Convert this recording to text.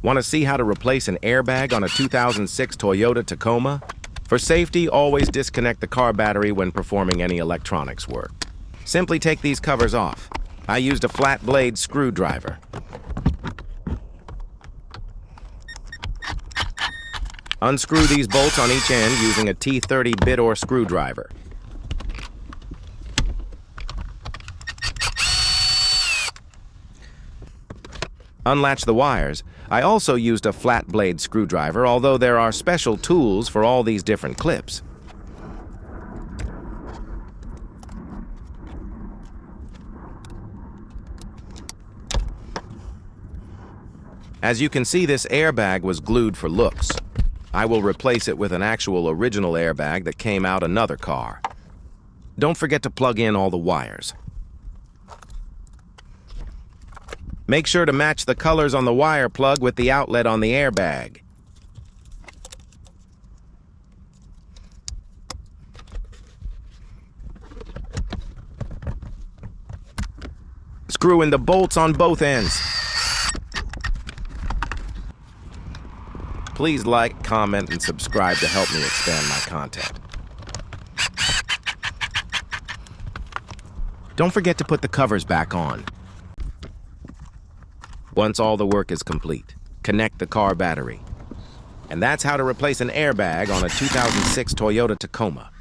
Want to see how to replace an airbag on a 2006 Toyota Tacoma? For safety, always disconnect the car battery when performing any electronics work. Simply take these covers off. I used a flat blade screwdriver. Unscrew these bolts on each end using a T30 bit or screwdriver. Unlatch the wires. I also used a flat blade screwdriver, although there are special tools for all these different clips. As you can see, this airbag was glued for looks. I will replace it with an actual original airbag that came out another car. Don't forget to plug in all the wires. Make sure to match the colors on the wire plug with the outlet on the airbag. Screw in the bolts on both ends. Please like, comment, and subscribe to help me expand my content. Don't forget to put the covers back on. Once all the work is complete, connect the car battery. And that's how to replace an airbag on a 2006 Toyota Tacoma.